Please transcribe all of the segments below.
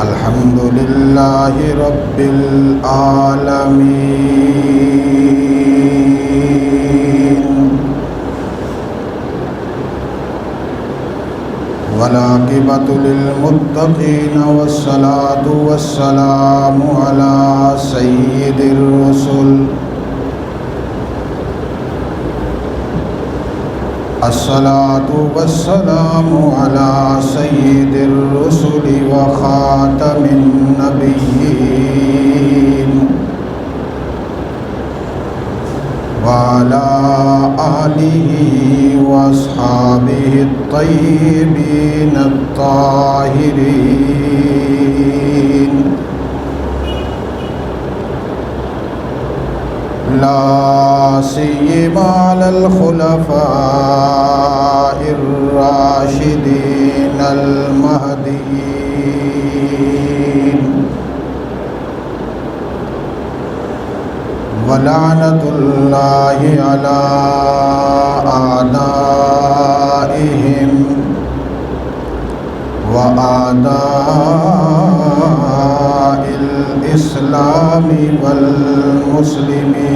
الحمد لله رب العالمين والعاقبة للمتقين والصلاة والسلام على سيد الرسل الصلاة والسلام على سيد الرسل وخاتم النبيين وعلى آله وأصحابه الطيبين الطاهرين لا سيما على الخلفاء الراشدين المهديين ولعنة الله على أعدائهم وأعداء الإسلام والمسلمين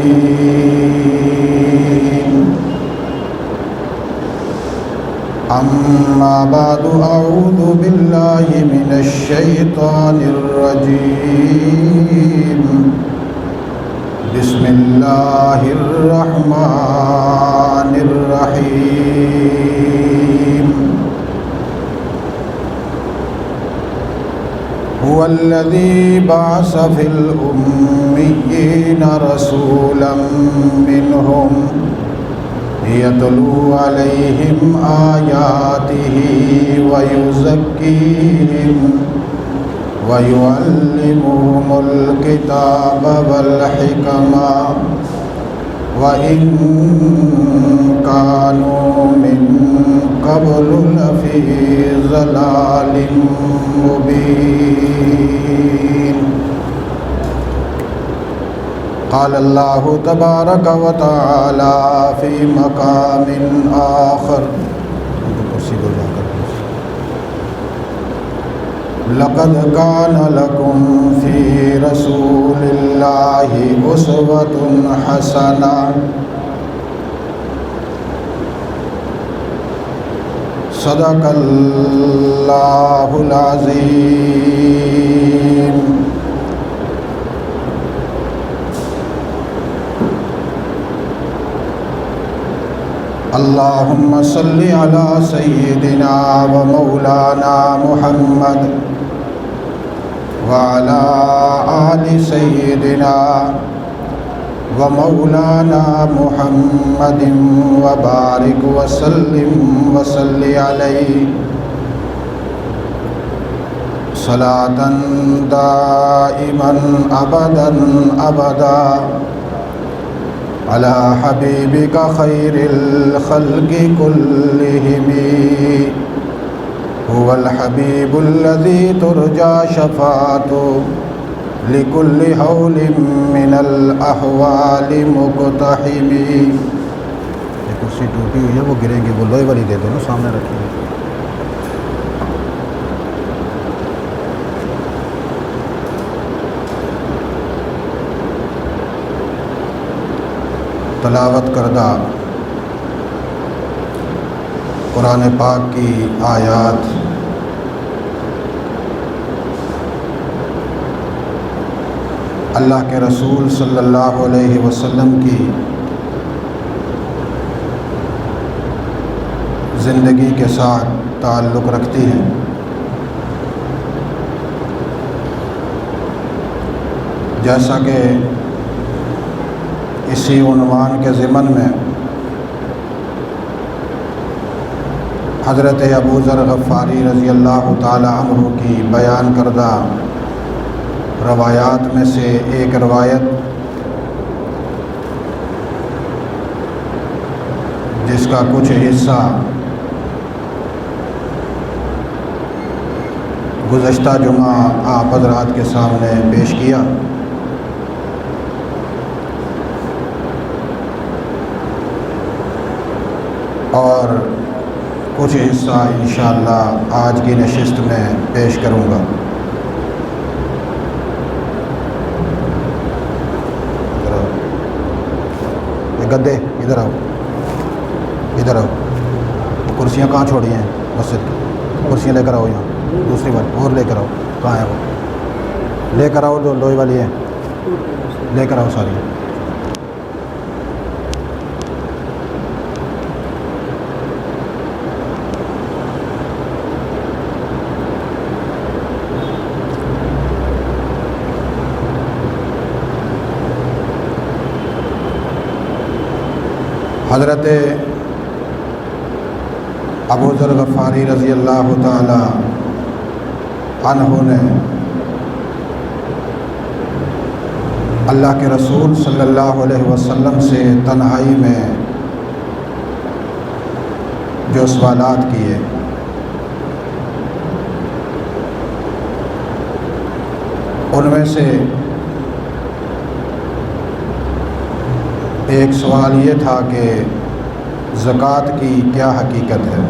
أما بعد أعوذ بالله من الشيطان الرجيم بسم الله الرحمن الرحيم هو الذي بعث في الأميين رسولا منهم يتلو عليهم آياته ويزكيهم ويعلمهم الكتاب والحكمة وإن كانوا من قبل لفي ضلال مبين قال الله تبارك وتعالى في مقام آخر لقد كان لكم في رسول الله أسوة حسنة صدق الله العظيم اللهم صل على سيدنا ومولانا محمد وعلى آل سيدنا ومولانا محمد وبارك وسلم وصل عليه صلاة دائما أبدا أبدا على حبيبك خير الخلق كلهم هو الحبيب الذي ترجى شفاعته لكل حول من الأحوال مقتحم. یہ کرسی ٹوٹی ہوئی ہے وہ گریں گی، وہ لوہے والی دے دو نا، سامنے رکھی ہوئی. تلاوت کردہ قرآن پاک کی آیات اللہ کے رسول صلی اللہ علیہ وسلم کی زندگی کے ساتھ تعلق رکھتی ہیں. جیسا کہ اسی عنوان کے ضمن میں حضرت ابو ذر غفاری رضی اللہ تعالی عنہ کی بیان کردہ روایات میں سے ایک روایت جس کا کچھ حصہ گزشتہ جمعہ آپ حضرات کے سامنے پیش کیا. اور کچھ حصہ انشاءاللہ آج کی نشست میں پیش کروں گا۔ گدے ادھر آؤ، ادھر آؤ۔ کرسیاں کہاں چھوڑی ہیں مسجد کی؟ کرسیاں لے کر آؤ یہاں، دوسری بات اور لے کر آؤ۔ کہاں ہے وہ؟ لے کر آؤ، جو لوہے والی ہے لے کر آؤ ساری۔ حضرت ابو ذر غفاری رضی اللہ تعالی عنہ نے اللہ کے رسول صلی اللہ علیہ وسلم سے تنہائی میں جو سوالات کیے، ان میں سے ایک سوال یہ تھا کہ زکوٰۃ کی کیا حقیقت ہے۔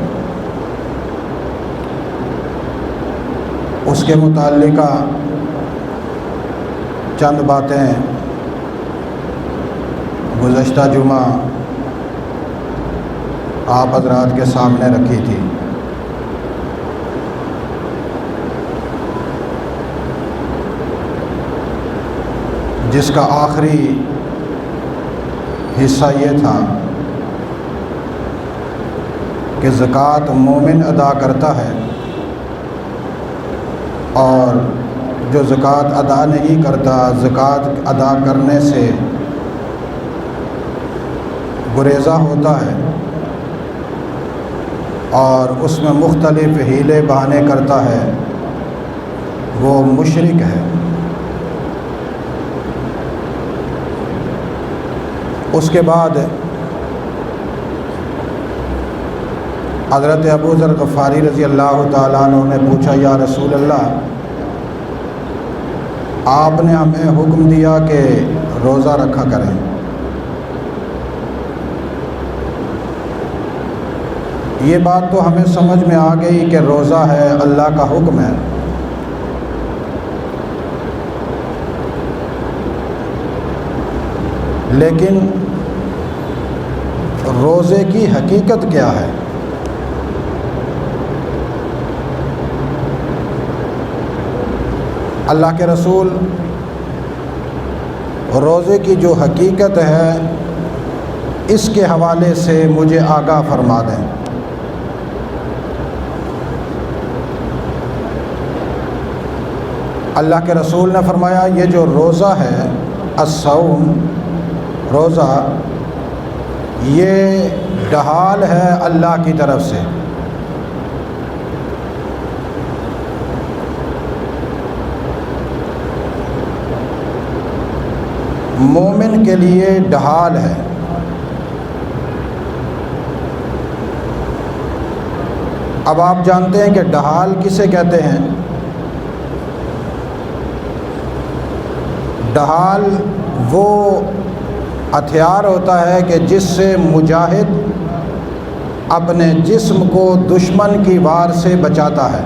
اس کے متعلقہ چند باتیں گزشتہ جمعہ آپ حضرات کے سامنے رکھی تھی۔ جس کا آخری حصہ یہ تھا کہ زکوٰۃ مومن ادا کرتا ہے، اور جو زکوٰۃ ادا نہیں کرتا، زکوٰۃ ادا کرنے سے گریزہ ہوتا ہے اور اس میں مختلف حیلے بہانے کرتا ہے، وہ مشرک ہے۔ اس کے بعد حضرت ابو ذر غفاری رضی اللہ تعالیٰ عنہ نے پوچھا، یا رسول اللہ، آپ نے ہمیں حکم دیا کہ روزہ رکھا کریں، یہ بات تو ہمیں سمجھ میں آ گئی کہ روزہ ہے، اللہ کا حکم ہے، لیکن روزے کی حقیقت کیا ہے؟ اللہ کے رسول روزے کی جو حقیقت ہے اس کے حوالے سے مجھے آگاہ فرما دیں۔ اللہ کے رسول نے فرمایا، یہ جو روزہ ہے، الصوم، روزہ، یہ ڈھال ہے اللہ کی طرف سے۔ مومن کے لیے ڈھال ہے۔ اب آپ جانتے ہیں کہ ڈھال کسے کہتے ہیں؟ ڈھال وہ ہتھیار ہوتا ہے کہ جس سے مجاہد اپنے جسم کو دشمن کی وار سے بچاتا ہے۔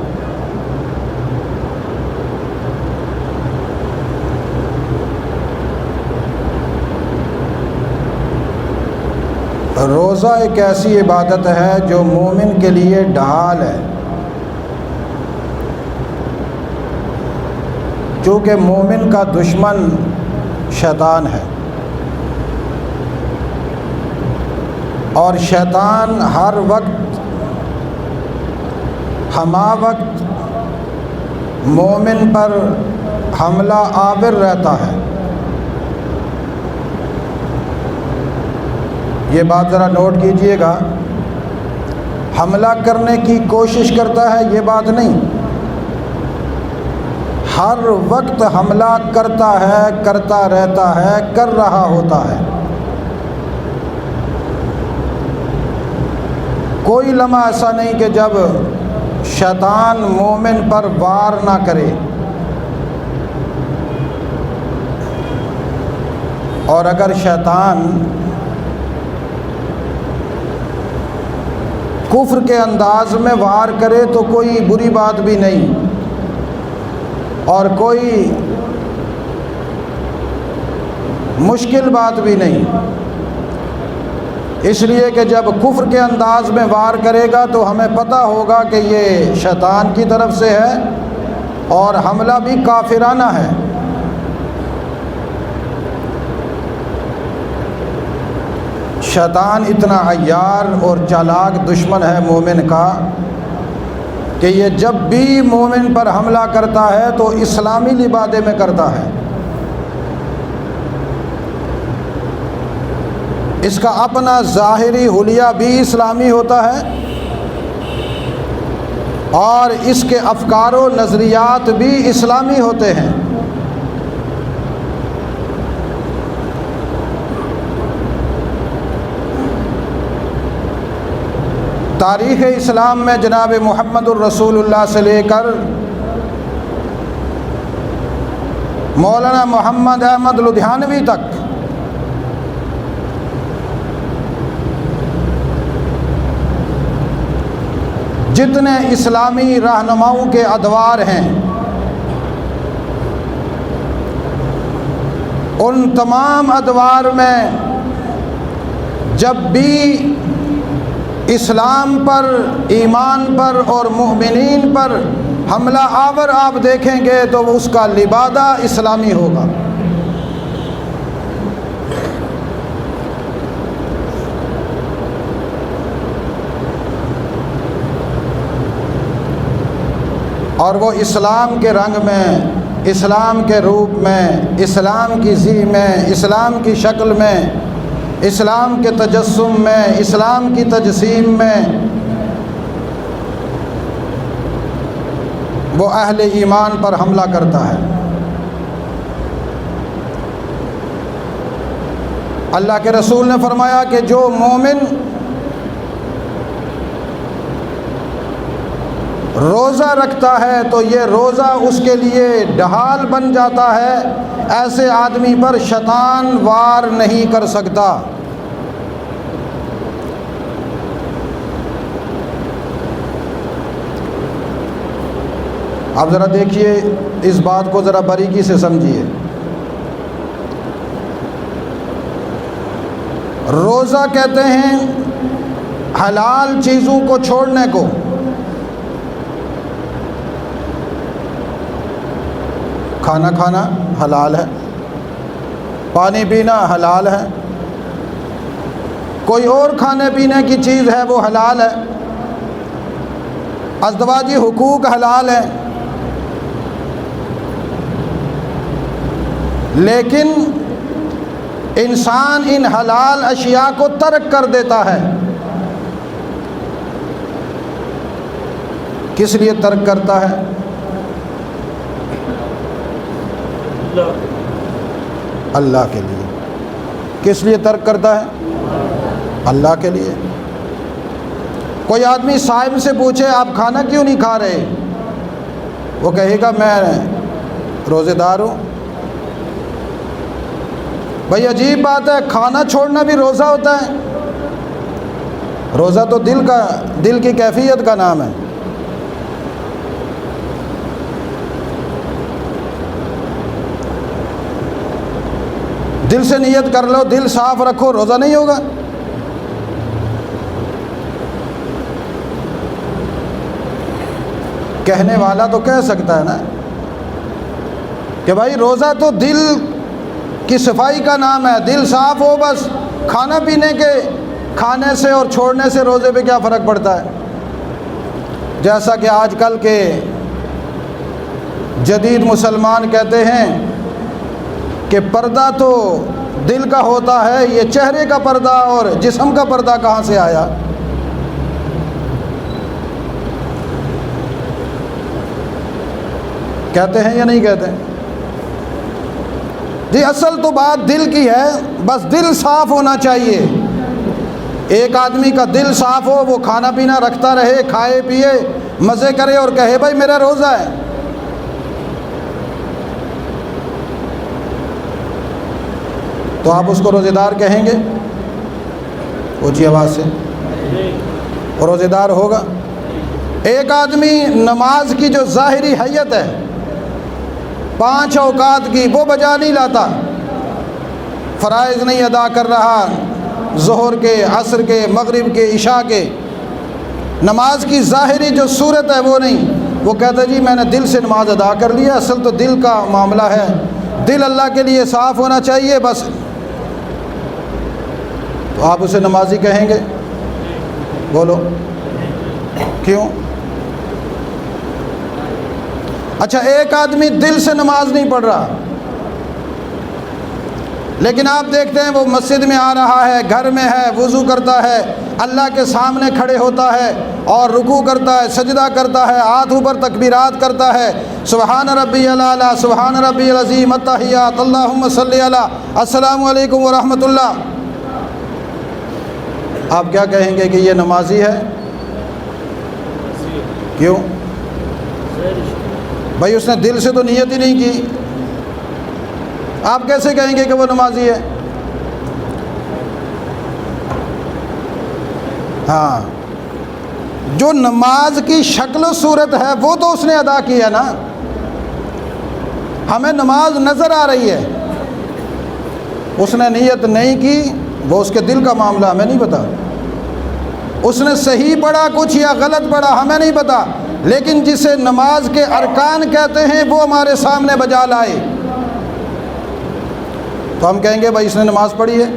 روزہ ایک ایسی عبادت ہے جو مومن کے لیے ڈھال ہے، چونکہ مومن کا دشمن شیطان ہے، اور شیطان ہر وقت ہمہ وقت مومن پر حملہ آور رہتا ہے۔ یہ بات ذرا نوٹ کیجئے گا، حملہ کرنے کی کوشش کرتا ہے یہ بات نہیں، ہر وقت حملہ کرتا ہے، کرتا رہتا ہے، کر رہا ہوتا ہے۔ کوئی لمحہ ایسا نہیں کہ جب شیطان مومن پر وار نہ کرے، اور اگر شیطان کفر کے انداز میں وار کرے تو کوئی بری بات بھی نہیں اور کوئی مشکل بات بھی نہیں، اس لیے کہ جب کفر کے انداز میں وار کرے گا تو ہمیں پتہ ہوگا کہ یہ شیطان کی طرف سے ہے اور حملہ بھی کافرانہ ہے۔ شیطان اتنا عیار اور چالاک دشمن ہے مومن کا کہ یہ جب بھی مومن پر حملہ کرتا ہے تو اسلامی لبادے میں کرتا ہے۔ اس کا اپنا ظاہری حلیہ بھی اسلامی ہوتا ہے اور اس کے افکار و نظریات بھی اسلامی ہوتے ہیں۔ تاریخ اسلام میں جناب محمد الرسول اللہ سے لے کر مولانا محمد احمد لدھیانوی تک جتنے اسلامی رہنماؤں کے ادوار ہیں ان تمام ادوار میں جب بھی اسلام پر، ایمان پر اور مومنین پر حملہ آور آپ دیکھیں گے تو اس کا لبادہ اسلامی ہوگا۔ اور وہ اسلام کے رنگ میں، اسلام کے روپ میں، اسلام کی ذی میں، اسلام کی شکل میں، اسلام کے تجسم میں، اسلام کی تجسیم میں وہ اہل ایمان پر حملہ کرتا ہے۔ اللہ کے رسول نے فرمایا کہ جو مومن روزہ رکھتا ہے تو یہ روزہ اس کے لیے ڈھال بن جاتا ہے، ایسے آدمی پر شیطان وار نہیں کر سکتا۔ اب ذرا دیکھیے، اس بات کو ذرا باریکی سے سمجھیے۔ روزہ کہتے ہیں حلال چیزوں کو چھوڑنے کو، کھانا کھانا حلال ہے، پانی پینا حلال ہے، کوئی اور کھانے پینے کی چیز ہے وہ حلال ہے، ازدواجی حقوق حلال ہیں، لیکن انسان ان حلال اشیاء کو ترک کر دیتا ہے۔ کس لیے ترک کرتا ہے؟ اللہ کے لیے۔ کس لیے ترک کرتا ہے؟ اللہ کے لیے۔ کوئی آدمی صاحب سے پوچھے آپ کھانا کیوں نہیں کھا رہے، وہ کہے گا میں روزے دار ہوں۔ بھائی عجیب بات ہے، کھانا چھوڑنا بھی روزہ ہوتا ہے؟ روزہ تو دل کی کیفیت کا نام ہے۔ دل سے نیت کر لو، دل صاف رکھو، روزہ نہیں ہوگا؟ کہنے والا تو کہہ سکتا ہے نا کہ بھائی روزہ تو دل کی صفائی کا نام ہے، دل صاف ہو بس۔ کھانا پینے کے کھانے سے اور چھوڑنے سے روزے پہ کیا فرق پڑتا ہے؟ جیسا کہ آج کل کے جدید مسلمان کہتے ہیں کہ پردہ تو دل کا ہوتا ہے، یہ چہرے کا پردہ اور جسم کا پردہ کہاں سے آیا؟ کہتے ہیں یا نہیں کہتے؟ جی اصل تو بات دل کی ہے، بس دل صاف ہونا چاہیے۔ ایک آدمی کا دل صاف ہو، وہ کھانا پینا رکھتا رہے، کھائے پیے، مزے کرے اور کہے بھائی میرا روزہ ہے، تو آپ اس کو روزے دار کہیں گے؟ اونچی آواز سے۔ روزے دار ہوگا۔ ایک آدمی نماز کی جو ظاہری حیت ہے 5 اوقات کی وہ بجا نہیں لاتا، فرائض نہیں ادا کر رہا، ظہر کے، عصر کے، مغرب کے، عشاء کے، نماز کی ظاہری جو صورت ہے وہ نہیں، وہ کہتا جی میں نے دل سے نماز ادا کر لیا، اصل تو دل کا معاملہ ہے، دل اللہ کے لیے صاف ہونا چاہیے بس، تو آپ اسے نمازی کہیں گے؟ بولو کیوں؟ اچھا ایک آدمی دل سے نماز نہیں پڑھ رہا، لیکن آپ دیکھتے ہیں وہ مسجد میں آ رہا ہے، گھر میں ہے، وضو کرتا ہے، اللہ کے سامنے کھڑے ہوتا ہے اور رکوع کرتا ہے، سجدہ کرتا ہے، ہاتھ اوپر تکبیرات کرتا ہے، سبحان ربی الاعلیٰ، سبحان ربی العظیم، التحیات، اللہم صلی علی، السلام علیکم ورحمۃ اللہ، آپ کیا کہیں گے کہ یہ نمازی ہے؟ کیوں؟ بھائی اس نے دل سے تو نیت ہی نہیں کی، آپ کیسے کہیں گے کہ وہ نمازی ہے؟ ہاں جو نماز کی شکل و صورت ہے وہ تو اس نے ادا کی ہے نا، ہمیں نماز نظر آ رہی ہے، اس نے نیت نہیں کی، وہ اس کے دل کا معاملہ ہمیں نہیں پتا، اس نے صحیح پڑھا کچھ یا غلط پڑھا ہمیں نہیں پتا، لیکن جسے نماز کے ارکان کہتے ہیں وہ ہمارے سامنے بجا لائے تو ہم کہیں گے بھائی اس نے نماز پڑھی ہے۔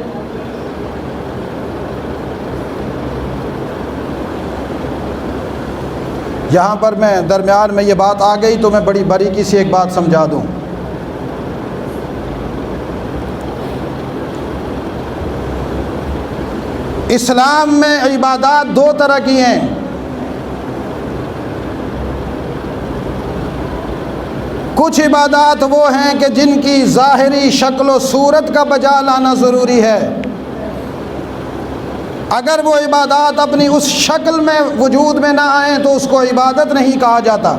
یہاں پر میں درمیان میں یہ بات آ گئی تو میں بڑی باریکی سے ایک بات سمجھا دوں۔ اسلام میں عبادات 2 طرح کی ہیں، کچھ عبادات وہ ہیں کہ جن کی ظاہری شکل و صورت کا بجا لانا ضروری ہے، اگر وہ عبادات اپنی اس شکل میں وجود میں نہ آئیں تو اس کو عبادت نہیں کہا جاتا۔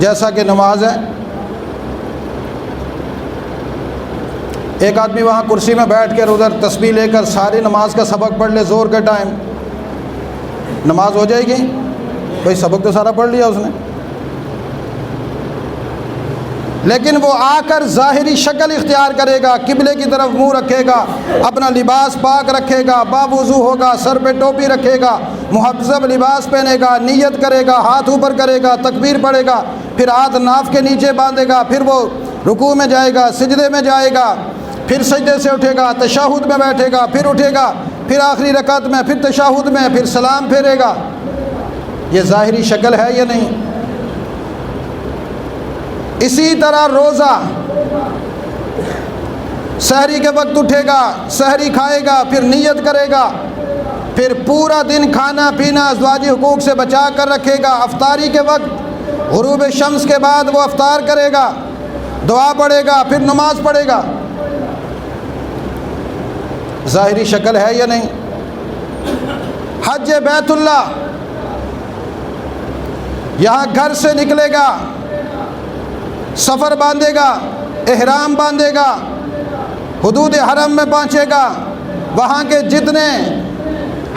جیسا کہ نماز ہے، ایک آدمی وہاں کرسی میں بیٹھ کر ادھر تسبیح لے کر ساری نماز کا سبق پڑھ لے زور کے ٹائم، نماز ہو جائے گی؟ بھائی سبق تو سارا پڑھ لیا اس نے، لیکن وہ آ کر ظاہری شکل اختیار کرے گا، قبلے کی طرف منہ رکھے گا، اپنا لباس پاک رکھے گا، باوضو ہوگا، سر پہ ٹوپی رکھے گا، مہذب لباس پہنے گا، نیت کرے گا، ہاتھ اوپر کرے گا، تکبیر پڑھے گا، پھر ہاتھ ناف کے نیچے باندھے گا، پھر وہ رکوع میں جائے گا، سجدے میں جائے گا، پھر سجدے سے اٹھے گا، تشہد میں بیٹھے گا، پھر اٹھے گا، پھر آخری رکعت میں، پھر تشہد میں، پھر سلام پھیرے گا۔ یہ ظاہری شکل ہے یا نہیں؟ اسی طرح روزہ، سحری کے وقت اٹھے گا، سحری کھائے گا، پھر نیت کرے گا، پھر پورا دن کھانا پینا ازواجی حقوق سے بچا کر رکھے گا، افطاری کے وقت غروب شمس کے بعد وہ افطار کرے گا، دعا پڑھے گا، پھر نماز پڑھے گا۔ ظاہری شکل ہے یا نہیں؟ حج بیت اللہ، یہاں گھر سے نکلے گا، سفر باندھے گا، احرام باندھے گا، حدود حرم میں پہنچے گا، وہاں کے جتنے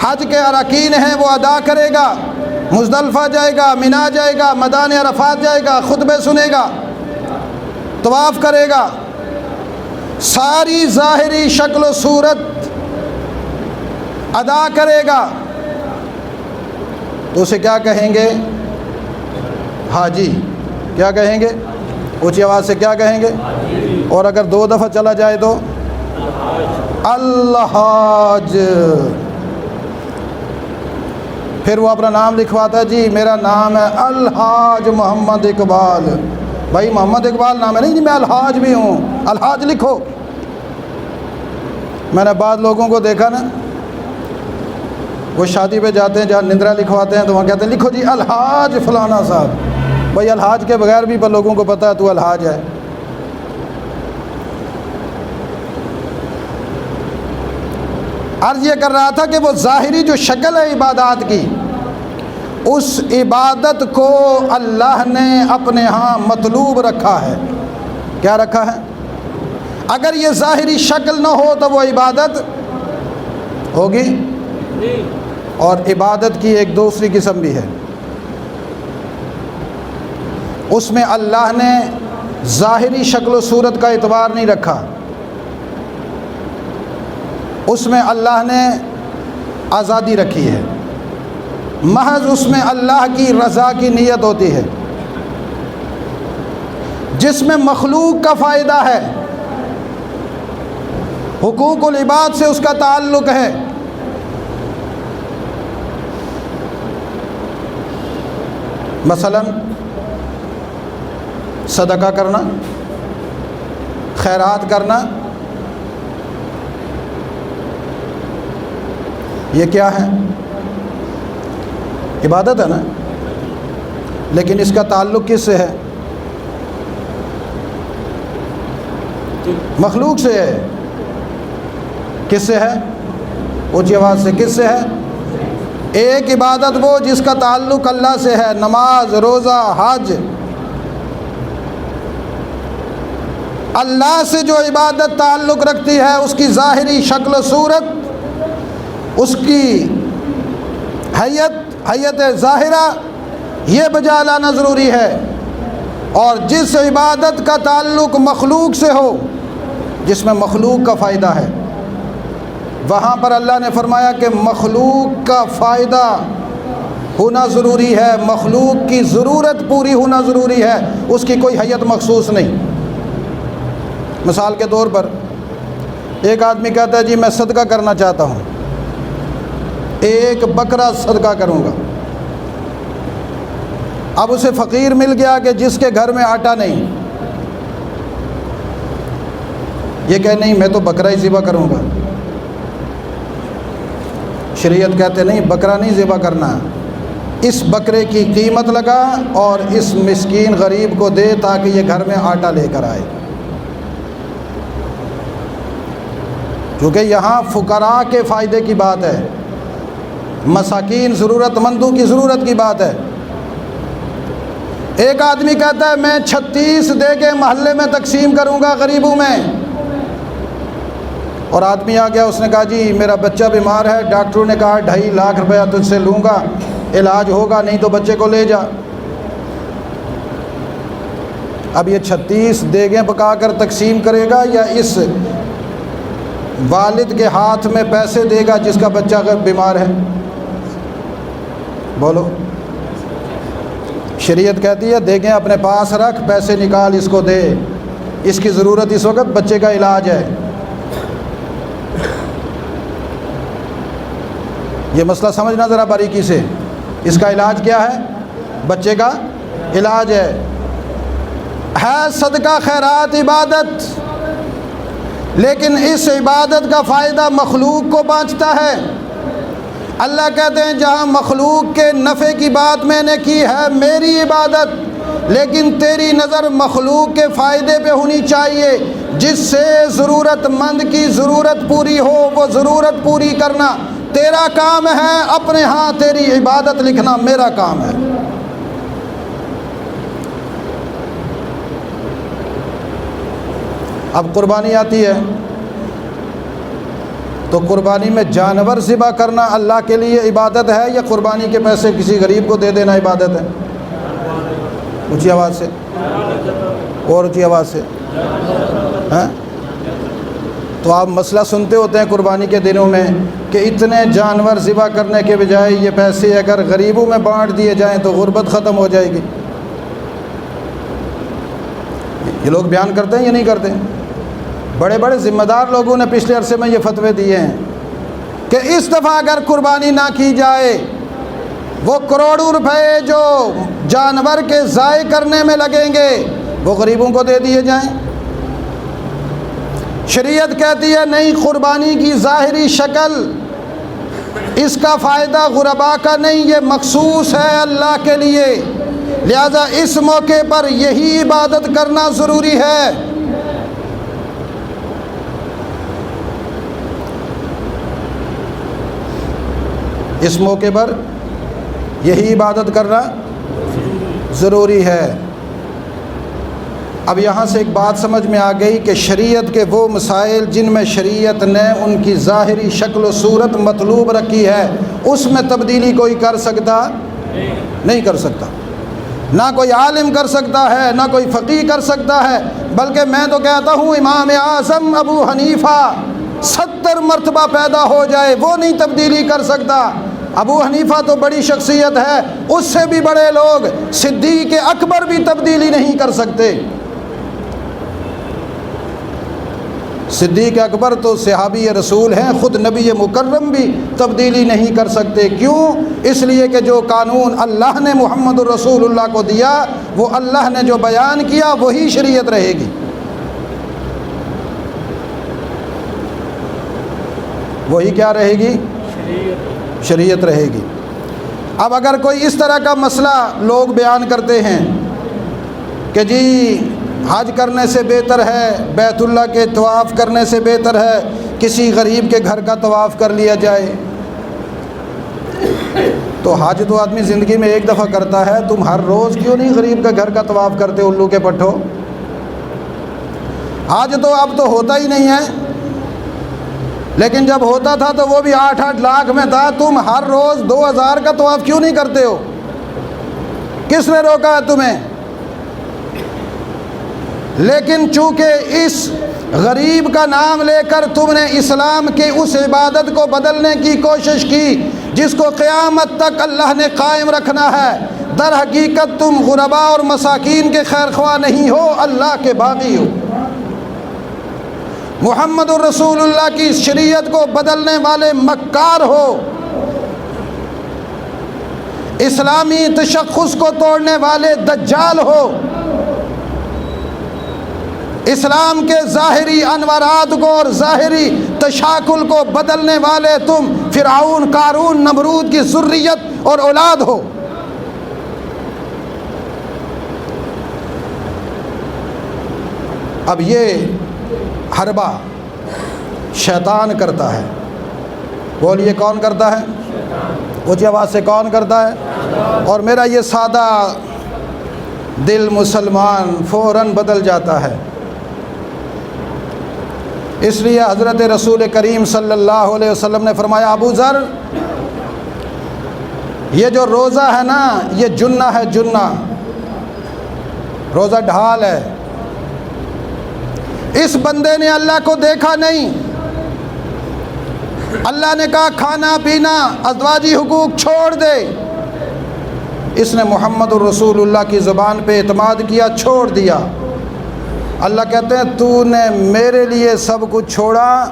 حج کے اراکین ہیں وہ ادا کرے گا، مزدلفہ جائے گا، منا جائے گا، میدان عرفات جائے گا، خطبے سنے گا، طواف کرے گا، ساری ظاہری شکل و صورت ادا کرے گا، تو اسے کیا کہیں گے؟ حاجی۔ کیا کہیں گے؟ اونچی آواز سے کیا کہیں گے؟ اور اگر 2 دفعہ چلا جائے تو الحاج۔ پھر وہ اپنا نام لکھواتا ہے، جی میرا نام ہے الحاج محمد اقبال۔ بھائی محمد اقبال نام ہے نہیں، جی میں الحاج بھی ہوں، الحاج لکھو۔ میں نے بعض لوگوں کو دیکھا نا، وہ شادی پہ جاتے ہیں جہاں نندرا لکھواتے ہیں تو وہاں کہتے ہیں لکھو جی الحاج فلانا صاحب۔ بھائی الحاج کے بغیر بھی پر لوگوں کو پتہ ہے تو الحاج ہے۔ عرض یہ کر رہا تھا کہ وہ ظاہری جو شکل ہے عبادات کی، اس عبادت کو اللہ نے اپنے ہاں مطلوب رکھا ہے۔ کیا رکھا ہے؟ اگر یہ ظاہری شکل نہ ہو تو وہ عبادت ہوگی؟ اور عبادت کی ایک دوسری قسم بھی ہے، اس میں اللہ نے ظاہری شکل و صورت کا اعتبار نہیں رکھا، اس میں اللہ نے آزادی رکھی ہے، محض اس میں اللہ کی رضا کی نیت ہوتی ہے، جس میں مخلوق کا فائدہ ہے، حقوق العباد سے اس کا تعلق ہے۔ مثلا صدقہ کرنا، خیرات کرنا، یہ کیا ہے؟ عبادت ہے نا، لیکن اس کا تعلق کس سے ہے؟ مخلوق سے ہے۔ کس سے ہے؟ اونچی آواز سے، کس سے ہے؟ ایک عبادت وہ جس کا تعلق اللہ سے ہے، نماز، روزہ، حج۔ اللہ سے جو عبادت تعلق رکھتی ہے اس کی ظاہری شکل و صورت، اس کی حیت ظاہرہ یہ بجا لانا ضروری ہے، اور جس عبادت کا تعلق مخلوق سے ہو، جس میں مخلوق کا فائدہ ہے، وہاں پر اللہ نے فرمایا کہ مخلوق کا فائدہ ہونا ضروری ہے، مخلوق کی ضرورت پوری ہونا ضروری ہے، اس کی کوئی حیت مخصوص نہیں۔ مثال کے طور پر ایک آدمی کہتا ہے جی میں صدقہ کرنا چاہتا ہوں، ایک بکرا صدقہ کروں گا۔ اب اسے فقیر مل گیا کہ جس کے گھر میں آٹا نہیں، یہ کہ نہیں میں تو بکرا ہی ذبح کروں گا۔ شریعت کہتے نہیں، بکرا نہیں ذبح کرنا، اس بکرے کی قیمت لگا اور اس مسکین غریب کو دے تاکہ یہ گھر میں آٹا لے کر آئے۔ کیونکہ یہاں فقراء کے فائدے کی بات ہے، مساکین ضرورت مندوں کی ضرورت کی بات ہے۔ ایک آدمی کہتا ہے میں 36 دے کے محلے میں تقسیم کروں گا غریبوں میں، اور آدمی آ گیا، اس نے کہا جی میرا بچہ بیمار ہے، ڈاکٹروں نے کہا 2.5 لاکھ روپیہ تجھ سے لوں گا، علاج ہوگا نہیں تو بچے کو لے جا۔ اب یہ 36 دیگیں پکا کر تقسیم کرے گا یا اس والد کے ہاتھ میں پیسے دے گا جس کا بچہ بیمار ہے؟ بولو۔ شریعت کہتی ہے دیگیں اپنے پاس رکھ، پیسے نکال اس کو دے، اس کی ضرورت اس وقت بچے کا علاج ہے۔ یہ مسئلہ سمجھنا ذرا باریکی سے، اس کا علاج کیا ہے؟ بچے کا علاج ہے۔ صدقہ خیرات عبادت، لیکن اس عبادت کا فائدہ مخلوق کو پہنچتا ہے۔ اللہ کہتے ہیں جہاں مخلوق کے نفع کی بات میں نے کی ہے میری عبادت، لیکن تیری نظر مخلوق کے فائدے پہ ہونی چاہیے، جس سے ضرورت مند کی ضرورت پوری ہو وہ ضرورت پوری کرنا تیرا کام ہے، اپنے ہاں تیری عبادت لکھنا میرا کام ہے۔ اب قربانی آتی ہے تو قربانی میں جانور ذبح کرنا اللہ کے لیے عبادت ہے یا قربانی کے پیسے کسی غریب کو دے دینا عبادت ہے؟ اونچی آواز سے، اور اونچی آواز سے، ہاں؟ تو آپ مسئلہ سنتے ہوتے ہیں قربانی کے دنوں میں کہ اتنے جانور ذبح کرنے کے بجائے یہ پیسے اگر غریبوں میں بانٹ دیے جائیں تو غربت ختم ہو جائے گی۔ یہ لوگ بیان کرتے ہیں یا نہیں کرتے؟ بڑے بڑے ذمہ دار لوگوں نے پچھلے عرصے میں یہ فتوے دیے ہیں کہ اس دفعہ اگر قربانی نہ کی جائے وہ کروڑوں روپے جو جانور کے ضائع کرنے میں لگیں گے وہ غریبوں کو دے دیے جائیں۔ شریعت کہتی ہے نہیں، قربانی کی ظاہری شکل اس کا فائدہ غرباء کا نہیں، یہ مخصوص ہے اللہ کے لیے، لہذا اس موقع پر یہی عبادت کرنا ضروری ہے۔ اس موقع پر یہی عبادت کرنا ضروری ہے۔ اب یہاں سے ایک بات سمجھ میں آ گئی کہ شریعت کے وہ مسائل جن میں شریعت نے ان کی ظاہری شکل و صورت مطلوب رکھی ہے، اس میں تبدیلی کوئی کر سکتا نہیں کر سکتا، نہ کوئی عالم کر سکتا ہے، نہ کوئی فقیہ کر سکتا ہے، بلکہ میں تو کہتا ہوں امام اعظم ابو حنیفہ 70 مرتبہ پیدا ہو جائے وہ نہیں تبدیلی کر سکتا۔ ابو حنیفہ تو بڑی شخصیت ہے، اس سے بھی بڑے لوگ صدیق اکبر بھی تبدیلی نہیں کر سکتے۔ صدیق اکبر تو صحابی رسول ہیں، خود نبی مکرم بھی تبدیلی نہیں کر سکتے۔ کیوں؟ اس لیے کہ جو قانون اللہ نے محمد الرسول اللہ کو دیا، وہ اللہ نے جو بیان کیا وہی شریعت رہے گی، وہی کیا رہے گی؟ شریعت رہے گی۔ اب اگر کوئی اس طرح کا مسئلہ لوگ بیان کرتے ہیں کہ جی حج کرنے سے بہتر ہے، بیت اللہ کے طواف کرنے سے بہتر ہے کسی غریب کے گھر کا طواف کر لیا جائے، تو حج تو آدمی زندگی میں ایک دفعہ کرتا ہے، تم ہر روز کیوں نہیں غریب کے گھر کا طواف کرتے الو کے پٹھو؟ حج تو اب تو ہوتا ہی نہیں ہے، لیکن جب ہوتا تھا تو وہ بھی 8-8 لاکھ میں تھا، تم ہر روز 2000 کا طواف کیوں نہیں کرتے ہو؟ کس نے روکا ہے تمہیں؟ لیکن چونکہ اس غریب کا نام لے کر تم نے اسلام کی اس عبادت کو بدلنے کی کوشش کی جس کو قیامت تک اللہ نے قائم رکھنا ہے، در حقیقت تم غرباء اور مساکین کے خیر خواہ نہیں ہو، اللہ کے باغی ہو۔ محمد الرسول اللہ کی شریعت کو بدلنے والے مکار ہو، اسلامی تشخص کو توڑنے والے دجال ہو، اسلام کے ظاہری انوارات کو اور ظاہری تشاکل کو بدلنے والے تم فرعون، قارون، نمرود کی ذریت اور اولاد ہو۔ اب یہ حربہ شیطان کرتا ہے، بولیے کون کرتا ہے؟ اونچی آواز سے کون کرتا ہے؟ اور میرا یہ سادہ دل مسلمان فوراً بدل جاتا ہے۔ اس لیے حضرت رسول کریم صلی اللہ علیہ وسلم نے فرمایا، ابو ذر یہ جو روزہ ہے نا یہ جنہ ہے، جنہ، روزہ ڈھال ہے۔ اس بندے نے اللہ کو دیکھا نہیں، اللہ نے کہا کھانا پینا ازواجی حقوق چھوڑ دے، اس نے محمد الرسول اللہ کی زبان پہ اعتماد کیا، چھوڑ دیا۔ اللہ کہتے ہیں تو نے میرے لیے سب کچھ چھوڑا،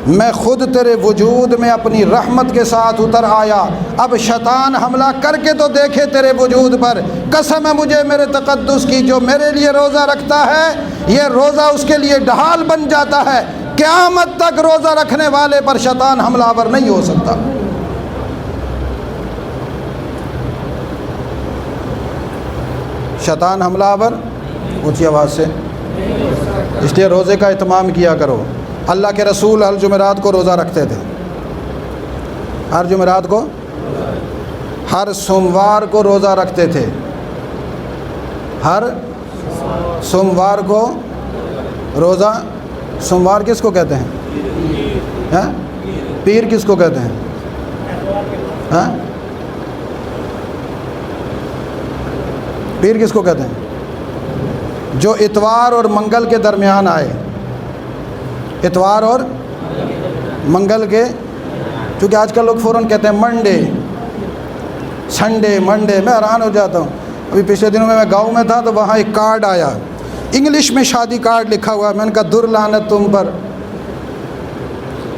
میں خود تیرے وجود میں اپنی رحمت کے ساتھ اتر آیا، اب شیطان حملہ کر کے تو دیکھے تیرے وجود پر۔ قسم ہے مجھے میرے تقدس کی، جو میرے لیے روزہ رکھتا ہے یہ روزہ اس کے لیے ڈھال بن جاتا ہے، قیامت تک روزہ رکھنے والے پر شیطان حملہ آور نہیں ہو سکتا۔ شیطان حملہ آور، اونچی آواز سے، اس لیے روزے کا اہتمام کیا کرو۔ اللہ کے رسول ہر جمعرات کو روزہ رکھتے تھے، ہر جمعرات کو، ہر سوموار کو روزہ رکھتے تھے، ہر سوموار کو روزہ۔ سوموار کس کو کہتے ہیں؟ پیر کس کو کہتے ہیں؟ پیر کس کو کہتے ہیں؟ جو اتوار اور منگل کے درمیان آئے، اتوار اور منگل کے، چونکہ آج کل لوگ فوراً کہتے ہیں منڈے، سنڈے، منڈے، میں حیران ہو جاتا ہوں۔ ابھی پچھلے دنوں میں گاؤں میں تھا تو وہاں ایک کارڈ آیا، انگلش میں شادی کارڈ لکھا ہوا، میں نے کہا در لعنت تم پر،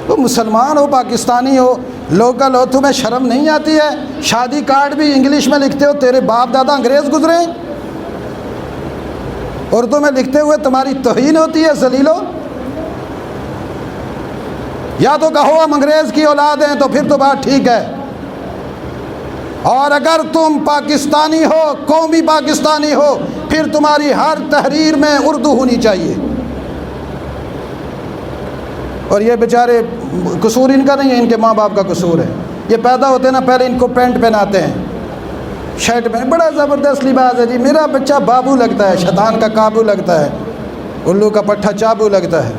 تو مسلمان ہو، پاکستانی ہو، لوکل ہو، تمہیں شرم نہیں آتی ہے؟ شادی کارڈ بھی انگلش میں لکھتے ہو، تیرے باپ دادا انگریز گزرے، اردو میں لکھتے ہوئے تمہاری توہین ہوتی ہے ذلیلو۔ یا تو کہو ہم انگریز کی اولاد ہیں تو پھر تو بات ٹھیک ہے، اور اگر تم پاکستانی ہو، قومی پاکستانی ہو، پھر تمہاری ہر تحریر میں اردو ہونی چاہیے۔ اور یہ بیچارے قصور ان کا نہیں ہے، ان کے ماں باپ کا قصور ہے۔ یہ پیدا ہوتے ہیں نا پہلے ان کو پینٹ پہناتے ہیں، شرٹ میں، بڑا زبردست لباس ہے جی، میرا بچہ بابو لگتا ہے، شیطان کا قابو لگتا ہے۔ الو کا پٹھا چابو لگتا ہے،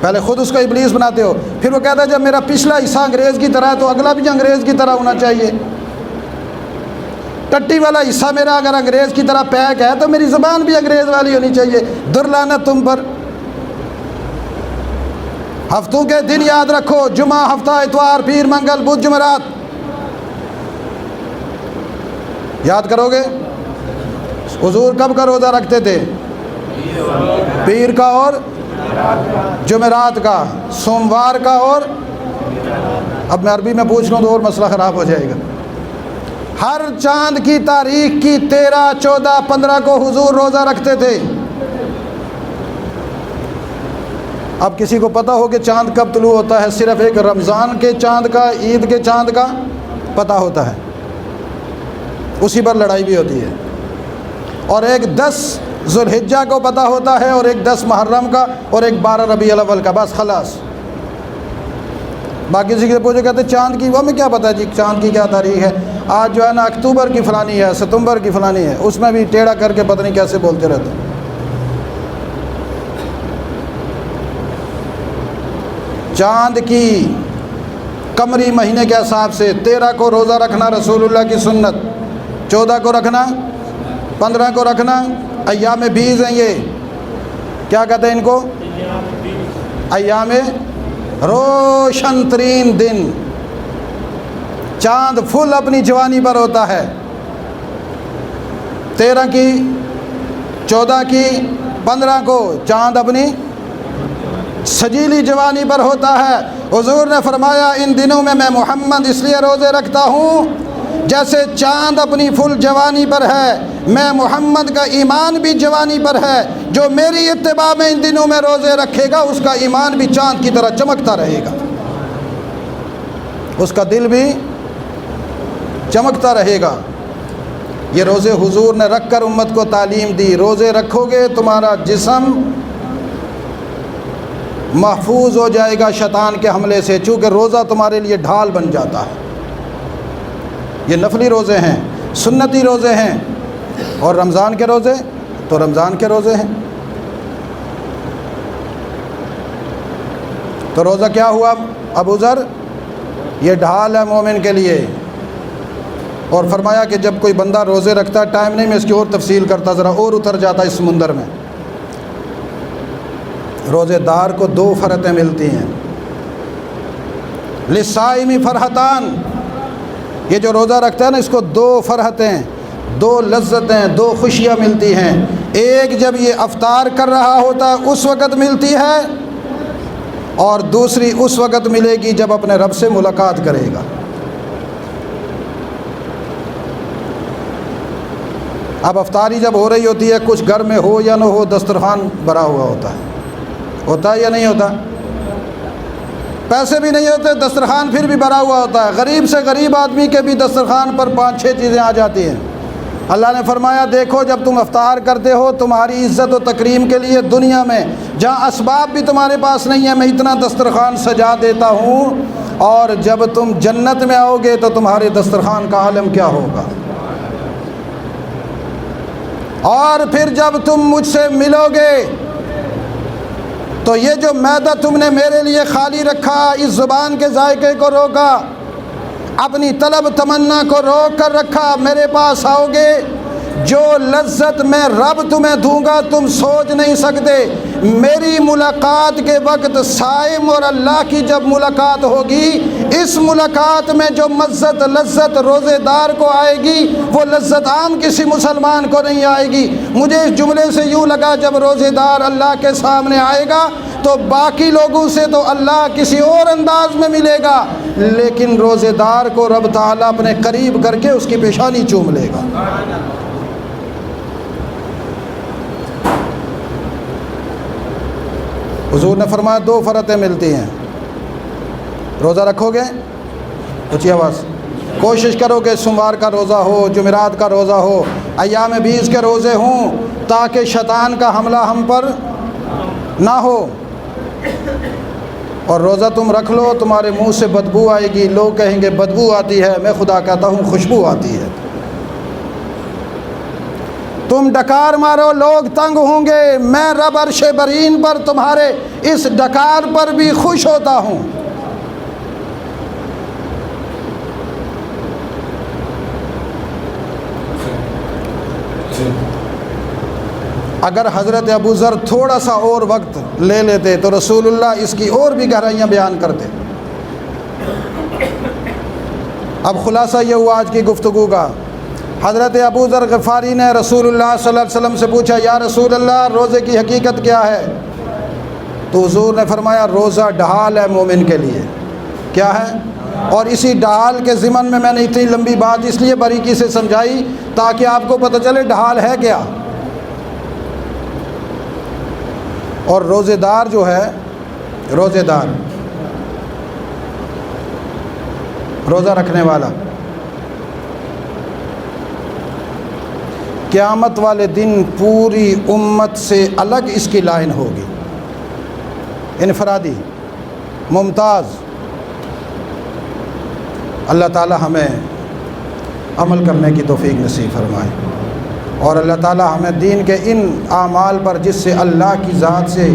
پہلے خود اس کو ابلیس بناتے ہو، پھر وہ کہتا ہے جب میرا پچھلا حصہ انگریز کی طرح ہے تو اگلا بھی انگریز کی طرح ہونا چاہیے، ٹٹی والا حصہ میرا اگر انگریز کی طرح پیک ہے تو میری زبان بھی انگریز والی ہونی چاہیے۔ درلانت تم پر۔ ہفتوں کے دن یاد رکھو، جمعہ، ہفتہ، اتوار، پیر، منگل، بدھ، جمعرات، یاد کرو گے؟ حضور کب کا روزہ رکھتے تھے؟ پیر کا اور جمعرات کا، سوموار کا اور، اب میں عربی میں پوچھ لوں تو اور مسئلہ خراب ہو جائے گا۔ ہر چاند کی تاریخ کی 13، 14، 15 کو حضور روزہ رکھتے تھے۔ اب کسی کو پتہ ہو کہ چاند کب طلوع ہوتا ہے؟ صرف ایک رمضان کے چاند کا، عید کے چاند کا پتہ ہوتا ہے، اسی پر لڑائی بھی ہوتی ہے، اور ایک 10 ذوالحجہ کو پتہ ہوتا ہے، اور ایک 10 محرم کا، اور ایک 12 ربیع الاول کا، بس خلاص۔ باقی کسی سے پوچھو کہتے چاند کی، وہ ہمیں کیا پتہ ہے جی چاند کی کیا تاریخ ہے؟ آج جو ہے نا اکتوبر کی فلانی ہے، ستمبر کی فلانی ہے، اس میں بھی ٹیڑھا کر کے پتہ نہیں کیسے بولتے رہتے۔ چاند کی قمری مہینے کے حساب سے 13 کو روزہ رکھنا رسول اللہ کی سنت، 14 کو رکھنا، 15 کو رکھنا، ایام بیز ہیں یہ، کیا کہتے ہیں ان کو؟ ایام روشن ترین دن، چاند فل اپنی جوانی پر ہوتا ہے، 13 کی، 14 کی، 15 کو چاند اپنی سجیلی جوانی پر ہوتا ہے۔ حضور نے فرمایا ان دنوں میں محمد اس لیے روزے رکھتا ہوں جیسے چاند اپنی فل جوانی پر ہے، میں محمد کا ایمان بھی جوانی پر ہے، جو میری اتباع میں ان دنوں میں روزے رکھے گا اس کا ایمان بھی چاند کی طرح چمکتا رہے گا، اس کا دل بھی چمکتا رہے گا۔ یہ روزے حضور نے رکھ کر امت کو تعلیم دی، روزے رکھو گے تمہارا جسم محفوظ ہو جائے گا شیطان کے حملے سے، چونکہ روزہ تمہارے لیے ڈھال بن جاتا ہے۔ یہ نفلی روزے ہیں، سنتی روزے ہیں، اور رمضان کے روزے تو رمضان کے روزے ہیں۔ تو روزہ کیا ہوا ابو ذر؟ یہ ڈھال ہے مومن کے لیے۔ اور فرمایا کہ جب کوئی بندہ روزے رکھتا ہے، ٹائم نہیں میں اس کی اور تفصیل کرتا، ذرا اور اتر جاتا اس سمندر میں۔ روزے دار کو 2 فرحتیں ملتی ہیں، للصائم فرحتان، یہ جو روزہ رکھتا ہے نا اس کو 2 فرحتیں، 2 لذتیں، 2 خوشیاں ملتی ہیں۔ ایک جب یہ افطار کر رہا ہوتا ہے اس وقت ملتی ہے، اور دوسری اس وقت ملے گی جب اپنے رب سے ملاقات کرے گا۔ اب افطاری جب ہو رہی ہوتی ہے، کچھ گھر میں ہو یا نہ ہو دسترخوان بھرا ہوا ہوتا ہے یا نہیں ہوتا؟ پیسے بھی نہیں ہوتے، دسترخوان پھر بھی بھرا ہوا ہوتا ہے۔ غریب سے غریب آدمی کے بھی دسترخوان پر 5-6 چیزیں آ جاتی ہیں۔ اللہ نے فرمایا دیکھو جب تم افطار کرتے ہو تمہاری عزت و تکریم کے لیے دنیا میں جہاں اسباب بھی تمہارے پاس نہیں ہے میں اتنا دسترخوان سجا دیتا ہوں، اور جب تم جنت میں آؤ گے تو تمہارے دسترخوان کا عالم کیا ہوگا۔ اور پھر جب تم مجھ سے ملو گے تو یہ جو معدہ تم نے میرے لیے خالی رکھا، اس زبان کے ذائقے کو روکا، اپنی طلب تمنا کو روک کر رکھا، میرے پاس آؤ گے، جو لذت میں رب تمہیں دوں گا تم سوچ نہیں سکتے۔ میری ملاقات کے وقت صائم اور اللہ کی جب ملاقات ہوگی، اس ملاقات میں جو لذت روزے دار کو آئے گی وہ لذت عام کسی مسلمان کو نہیں آئے گی۔ مجھے اس جملے سے یوں لگا جب روزے دار اللہ کے سامنے آئے گا تو باقی لوگوں سے تو اللہ کسی اور انداز میں ملے گا، لیکن روزے دار کو رب تعالیٰ اپنے قریب کر کے اس کی پیشانی چوم لے گا۔ حضور نے فرمایا 2 فرحتیں ملتی ہیں، روزہ رکھو گے، اونچی آواز، کوشش کرو کہ سوموار کا روزہ ہو، جمعرات کا روزہ ہو، ایام بیس کے روزے ہوں، تاکہ شیطان کا حملہ ہم پر نہ ہو۔ اور روزہ تم رکھ لو، تمہارے منہ سے بدبو آئے گی، لوگ کہیں گے بدبو آتی ہے، میں خدا کہتا ہوں خوشبو آتی ہے۔ تم ڈکار مارو لوگ تنگ ہوں گے، میں رب عرش برین پر تمہارے اس ڈکار پر بھی خوش ہوتا ہوں۔ اگر حضرت ابو ذر تھوڑا سا اور وقت لے لیتے تو رسول اللہ اس کی اور بھی گہرائیاں بیان کرتے۔ اب خلاصہ یہ ہوا آج کی گفتگو کا، حضرت ابو ذر غفاری نے رسول اللہ صلی اللہ علیہ وسلم سے پوچھا، یا رسول اللہ روزے کی حقیقت کیا ہے؟ تو حضور نے فرمایا روزہ ڈھال ہے مومن کے لیے۔ کیا ہے؟ اور اسی ڈھال کے ضمن میں نے اتنی لمبی بات اس لیے باریکی سے سمجھائی تاکہ آپ کو پتہ چلے ڈھال ہے کیا۔ اور روزے دار جو ہے، روزے دار روزہ رکھنے والا، قیامت والے دن پوری امت سے الگ اس کی لائن ہوگی، انفرادی، ممتاز۔ اللہ تعالی ہمیں عمل کرنے کی توفیق نصیب فرمائے، اور اللہ تعالی ہمیں دین کے ان اعمال پر جس سے اللہ کی ذات سے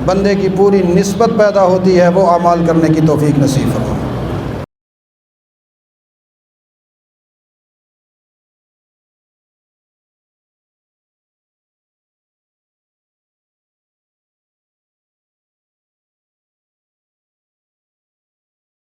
بندے کی پوری نسبت پیدا ہوتی ہے وہ اعمال کرنے کی توفیق نصیب فرمائے۔